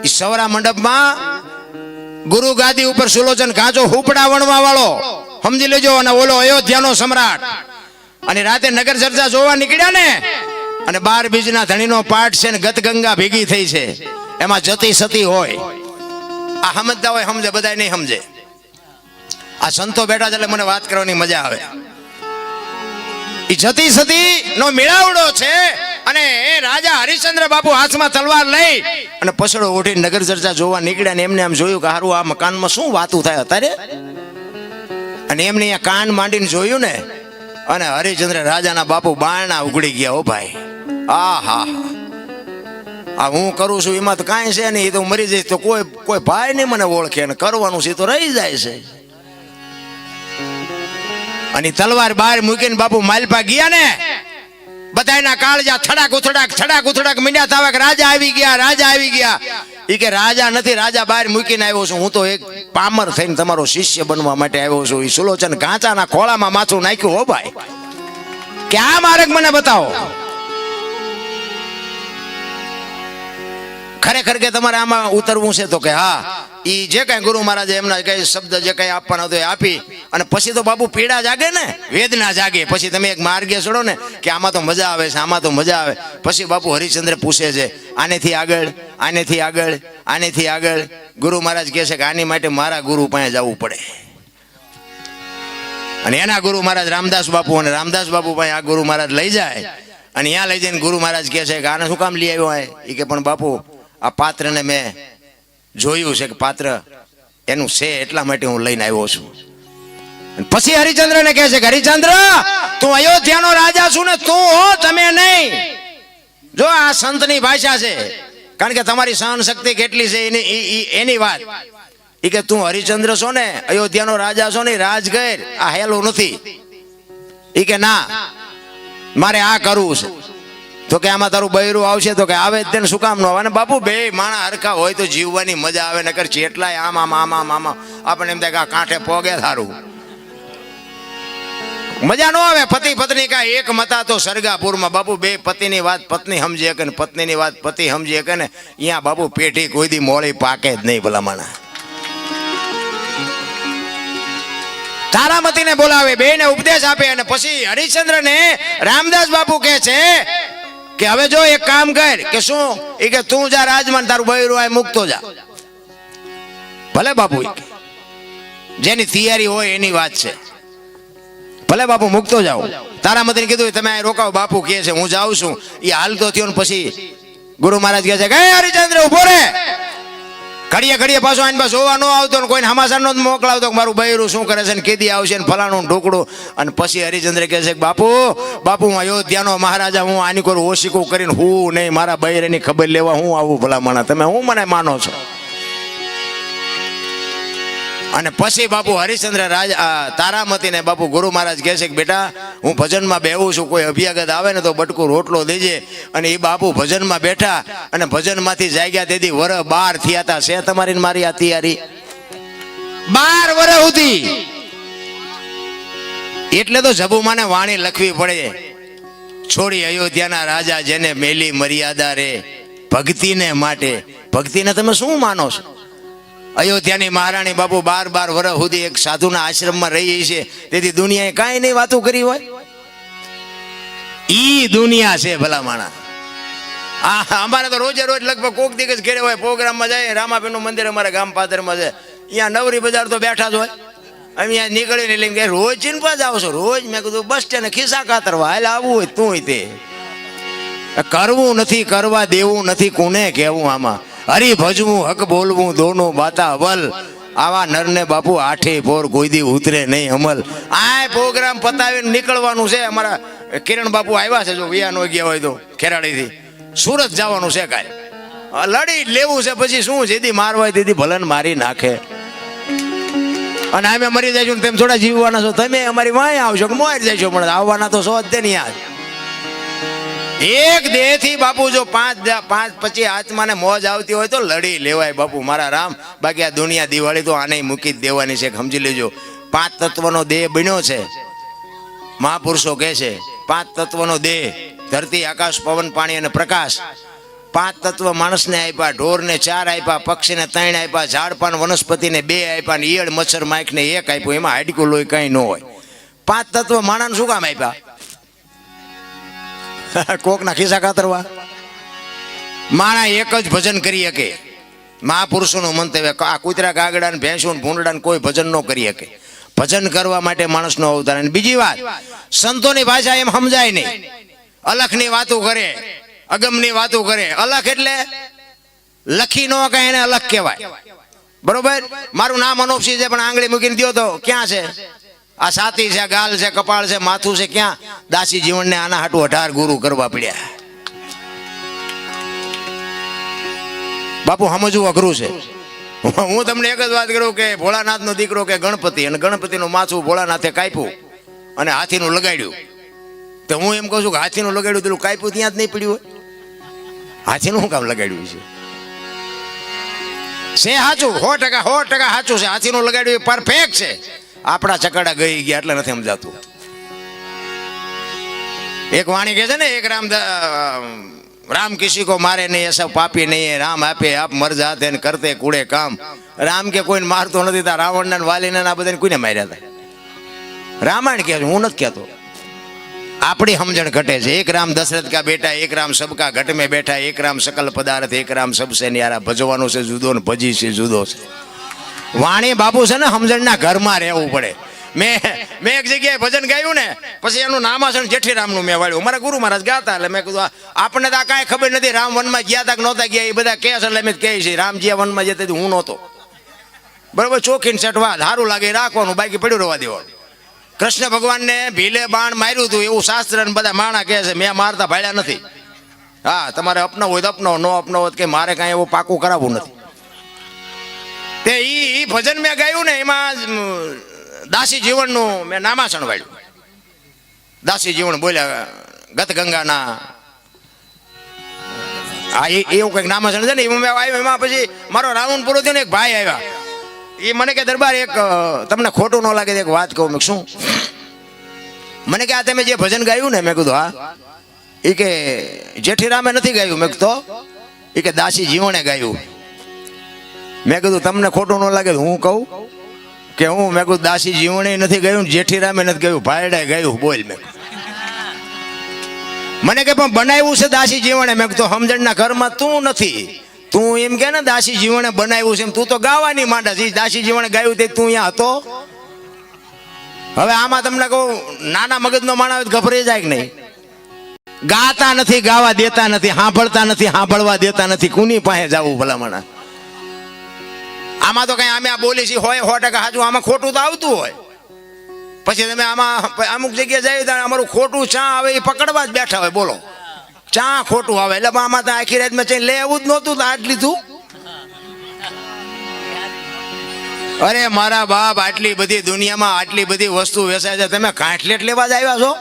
ઈ સવરા મંડપમાં ગુરુ ગાદી ઉપર સુલોચન કાચો હુપડા વણવા વાળો સમજી લેજો, અને ઓલો અયોધ્યાનો સમ્રાટ, અને રાતે નગર ચર્ચા જોવા નીકળ્યા ને, અને 12 બીજના ધણીનો પાઠ છે ને ગત ગંગા ભેગી થઈ છે, એમાં જતી સતી હોય. આ સમજતા હોય સમજે, બધા નહીં સમજે. આ સંતો બેઠા છે એટલે મને વાત કરવાની મજા આવે. ઈ જતી સતી નો મેળાવડો છે, અને રાજા હરિશ્ચંદ્ર બાપુ હાથમાં તલવાર લઈ અને પછડો ઉઠીને નગર ચર્ચા જોવા નીકળ્યા, ને એમને આમ જોયું કે હારું આ મકાનમાં શું વાતું થાય અત્યારે, અને એમને અહીંયા કાન માંડીને જોયું ને, અને હરિશ્ચંદ્ર રાજાના બાપુ બારણા ઉઘડી ગયા. ઓ ભાઈ, આ હું કરું છું એમાં તો કાંઈ છે નહીં, એ તો મરી જઈશ તો કોઈ ભાઈ નહીં મને ઓળખે, અને કરવાનું છે તો રહી જાય છે. અને તલવાર બહાર મૂકીને બાપુ માલપા ગયા ને, બધાના કાળજા થડાક ઉથડાક મીંડ્યા થાવા કે રાજા આવી ગયા, રાજા આવી ગયા. ઈ કે રાજા નથી, રાજા બહાર મૂકીને આવ્યો છું, હું તો એક પામર થઈને તમારો શિષ્ય બનવા માટે આવ્યો છું. ઈ સુલોચન કાંચાના ખોળામાં માથું નાખ્યું. હો ભાઈ, કે આ માર્ગ મને બતાવો, ખરેખર કે તમારે આમાં ઉતરવું છે તો કે હા. ઈ જે કઈ ગુરુ મહારાજે એમના કઈ શબ્દ જે કઈ આપવાનો હતો એ આપી, અને પછી તો બાપુ પીડા જાગે ને, વેદના જાગે. પછી તમે એક માર્ગે ચડો ને કે આમાં તો મજા આવે છે, આમાં તો મજા આવે. પછી બાપુ હરિશ્ચંદ્ર પૂછે છે આનેથી આગળ, આનેથી આગળ, આનેથી આગળ. ગુરુ મહારાજ કહે છે કે આની માટે મારા ગુરુ પાસે જવું પડે. અને એના ગુરુ મહારાજ રામદાસ બાપુ, અને રામદાસ બાપુ પાસે આ ગુરુ મહારાજ લઈ જાય, અને ત્યાં લઈ જઈને ગુરુ મહારાજ કહે છે કે આને શું કામ લઈ આવ્યો? એ કે પણ બાપુ આ પાત્રને મેં જોયું છે કે પાત્ર એનું છે, એટલા માટે હું લઈને આવ્યો છું. પછી હરિચંદ્રને કહે છે કે હરિચંદ્ર, તું અયોધ્યાનો રાજા છું ને, તું હો, તમે નહીં. જો આ સંતની ભાષા છે, કારણ કે તમારી સહન શક્તિ કેટલી છે એની વાત. એ કે તું હરિચંદ્ર છો ને, અયોધ્યાનો રાજા છો ને, રાજગર આ હેલું નથી. એ કે ના, મારે આ કરવું છે. તો કે આમાં તારું બૈરું આવશે? તો કે આવે જ તેને, શું કામ ન આવે? અને બાપુ બે માણા હરખા હોય તો જીવવાની મજા આવે, નકર જેટલાય આમ આપણને એમ થાય કે આ કાંઠે પોગે થારું, મજા ન આવે. પતિ પત્ની કા એક મતા તો સરગાપુરમાં. બાપુ બે પતિની વાત પત્ની સમજી શકે ને પત્નીની વાત પતિ સમજી શકે ને, અહીંયા બાપુ પેઢી કોઈ દી મોળી પાકે જ નહીં. ભલા માણા તારામતીને બોલાવે, બેને ઉપદેશ આપે, અને પછી હરિશ્ચંદ્રને રામદાસ બાપુ કહે છે કે હવે જો એક કામ કર. કે શું? એ કે તું જા રાજમાં, તારું બૈરું આ મૂકતો જા. ભલે બાપુ, જેની તૈયારી હોય એની વાત છે, ભલે બાપુ મૂકતો જાઓ. તારામતીને કીધું તમે અહીં રોકાવ, બાપુ કહે છે હું જાઉં છું. એ હાલતો થયો ને પછી ગુરુ મહારાજ કહે છે કે હરિચંદ્ર ઉભો રે. ઘડીએ પાછો આને પાછો જોવા ન આવતો ને કોઈને સમાચાર નો મોકલાવતો કે મારું બૈરું શું કરે છે ને કેદી આવશે ને ફલાણું ઢોકડું. અને પછી હરિચંદ્ર કહે છે કે બાપુ હું અયોધ્યાનો મહારાજા, હું આની કોઈ ઓશિકું કરીને હું નહીં, મારા બૈરાની ખબર લેવા હું આવું? ભલા માણા, તમે હું મને માનો છો? અને પછી બાપુ હરિશ્ચંદ્ર તારામતીને બાપુ ગુરુ મહારાજ કહે છે કે બેટા હું ભજનમાં બેહું છું, કોઈ અભ્યાગત આવે ને તો બટકું રોટલો દેજે. અને એ બાપુ ભજનમાં બેઠા, અને ભજનમાંથી જાગ્યા તેથી વર 12 થયા હતા. છે તમારી મારી આ તૈયારી 12 વર સુધી. એટલે તો જબુમાને વાણી લખવી પડે, છોડી અયોધ્યાના રાજા જેને મેલી મર્યાદા રે, ભક્તિને માટે. ભક્તિને તમે શું માનો છો? અયોધ્યાની મહારાણી બાપુ 12 વર્ષ સુધી એક સાધુના આશ્રમમાં રહી છે, તેથી દુનિયાએ કાંઈ નહીં વાતો કરી હોય. ઈ દુનિયા છે ભલા માણા. અમારે તો રોજે રોજ લગભગ કોક દિવસ ઘેરે હોય, પ્રોગ્રામમાં જાય. રામાપીરનું મંદિર અમારા ગામ પાદરમાં છે, અહીંયા નવરી બજાર તો બેઠા જ હોય. અહીંયા નીકળીને લઈને કે રોજ ચીનપા જાવ છો? રોજ. મેં કીધું બસ સ્ટેન્ડ ખિસ્સા કાતરવા હાલ આવવું હોય તું તે. કરવું નથી, કરવા દેવું નથી, કોને કહેવું? આમાં હરી ભજવું, હક બોલવું, દોનો બાતા અવલ. આવા નરને બાપુ આઠે પોર કોઈ દી ઉતરે નહીં અમલ. આ પ્રોગ્રામ પતાવીને નીકળવાનું છે. અમારા કિરણ બાપુ આવ્યા છે, જો વિયા નો ગયા હોય તો ખેરાડીથી સુરત જવાનું છે. કાલે લડી લેવું છે, પછી શું જેથી મારવાય તેથી ભલન મારી નાખે. અને અમે મરી જઈશું, તેમ થોડા જીવવાના છો. તમે અમારી વાંય આવશો કે મોર જઈશો, પણ આવવાના તો સો જ તે નહીં. યાર એક દેહ થી બાપુ જો 5-25 આત્માને મોજ આવતી હોય તો લડી લેવાય બાપુ મારા રામ. બાકી આ દુનિયા દિવાળી તો આને મૂકી જ દેવાની છે, સમજી લેજો. 5 તત્વનો દેહ બન્યો છે. મહાપુરુષો કહે છે 5 તત્વનો દેહ, ધરતી, આકાશ, પવન, પાણી અને પ્રકાશ. 5 તત્વ માણસને આપ્યા, ઢોરને 4 આપ્યા, પક્ષીને 3 આપ્યા, ઝાડપાન વનસ્પતિને 2 આપ્યા, ને ઈયળ મચ્છર માખને 1 આપ્યું. એમાં હાડકું લોહી કઈ ન હોય. 5 તત્વ માણસને શું કામ આપ્યા? કોકના ખિસ્સા કાતરવા. માણા એક જ ભજન કરી શકે. મહાપુરુષોનું મંતવ્ય, આ કૂતરા કાગડા ને ભેંસું ને ભૂંડડા ને કોઈ ભજન ન કરી શકે. ભજન કરવા માટે માણસનો અવતાર. અને બીજી વાત, સંતોની ભાષા એમ સમજાય નહીં. અલખની વાતો કરે, અગમની વાતો કરે. અલખ એટલે લખી ન કાંઈ, એને અલખ કહેવાય. બરોબર? મારું નામ અનોપસિંહ છે, પણ આંગળી મૂકીને દો તો ક્યાં છે? આ છાતી છે, ગાલ છે, કપાળ છે, માથું છે, ક્યાં? દાસી જીવનને આના હાટું 18 ગુરુ કરવા પડ્યા. બાપુ સમજવું અઘરું છે. હું તમને એક જ વાત કરું કે ભોળાનાથ નો દીકરો કે ગણપતિ, અને ગણપતિનું માથું ભોળાનાથે કાપ્યું અને હાથીનું લગાડ્યું. તો હું એમ કહું છું કે હાથીનું લગાડ્યું પેલું કાપ્યું ત્યાં જ નહીં પડ્યું હોય? હાથીનું શું કામ લગાડ્યું છે? સાચું, 100% સાચું છે. હાથીનું લગાડ્યું પરફેક્ટ છે. આપણા ચકડા ગઈ ગયા એટલે નથી સમજાતું. એક વાણી કહે છે ને, એક રામ કિસી કો મારે નહીં, એ સબ પાપી નહીં, રામ આપે આપ મર જાતે ને કરતે કુડે કામ. રામ કે કોઈને મારતો નથી. તા રાવણને વાલીને આ બધાને કોઈને માર્યા હતા? રામાયણ કહે છે, હું નથી કહેતો. આપણી સમજણ ઘટે છે. એક રામ દશરથ કા બેટા, એક રામ સબકા ઘટ में બેઠા, એક રામ सकल पदार्थ, एक राम सबसे न्यारा. ભજવાનો છે જુદો ને ભજી છે જુદો છે. વાણી બાપુ છે ને સમજણના ઘરમાં રહેવું પડે. મેં એક જગ્યાએ ભજન ગાયું ને, પછી એનું નામાસણ જેઠીરામનું મેં વાળ્યું. મારા ગુરુ મહારાજ ગાતા, એટલે મેં કીધું આપણને તો આ કાંઈ ખબર નથી. રામ વનમાં ગયા તા કે નહોતા ગયા એ બધા કહે છે, એટલે મેં કહે છે રામજી વનમાં જતા હું નહોતો. બરોબર? ચોખીને સટવા સારું લાગે રાખવાનું, બાકી પડ્યું રહેવા દેવાનું. કૃષ્ણ ભગવાનને ભીલે બાણ માર્યું હતું એવું શાસ્ત્ર ને બધા માણા કહે છે. મેં મારતા ભાડ્યા નથી. હા, તમારે અપનાવ હોય તો અપનાવો, ન અપનાવો કે મારે કાંઈ એવું પાકું કરાવવું નથી. તે ઈ ભજન મેં ગાયું ને, એમાં દાસી જીવનનું મેં નામાસણ વાળ્યું. દાસી જીવન બોલ્યા ગત ગંગાના, હા એવું કંઈક નામાસણ છે ને. એમાં મેં આવ્યું. એમાં પછી મારો રાઉન્ડ પૂરો થયો ને, એક ભાઈ આવ્યા. એ મને કે દરબાર એક તમને ખોટું ન લાગે એક વાત કહું. મેં શું? મને કે આ તમે જે ભજન ગાયું ને, મેં કીધું હા. એ કે જેઠીરામે નથી ગાયું. મેં કીધું એ કે દાસી જીવણે ગાયું. મેં કીધું તમને ખોટું ન લાગે હું કહું કે હું? મેં કીધું દાસી જીવણે નથી ગાયું, જેઠીરામે નથી ગાયું, ભાઈડાએ ગાયું. બોલ. મેં મને કે પણ બનાવ્યું છે દાસી જીવણે. મેં કીધું સમજણના ઘરમાં તું નથી. તું એમ કે ને દાસી જીવણે બનાવ્યું છે, તું તો ગાવાની માંડા છે. દાસી જીવણે ગાયું તે તું અહીંયા હતો? હવે આમાં તમને કહું, નાના મગજનો માણસ ગભરાઈ જાય કે નહીં? ગાતા નથી, ગાવા દેતા નથી, સાંભળતા નથી, સાંભળવા દેતા નથી. કોની પાસે જવું ભલામણા? આમાં તો કઈ અમે આ બોલી છીએ હોય 100% સાચું. આમાં ખોટું તો આવતું હોય. પછી તમે આમાં અમુક જગ્યાએ જાય તો અમારું ખોટું ચા આવે એ પકડવા જ બેઠા હોય. બોલો, ચા ખોટું આવે એટલે આમાં તો આખી રાતમાં ચા લેવું જ નહોતું તો આજ લીધું. અરે મારા બાપ, આટલી બધી દુનિયામાં આટલી બધી વસ્તુ વેચાય છે, તમે કાંઠલેટ લેવા જ આવ્યા છો?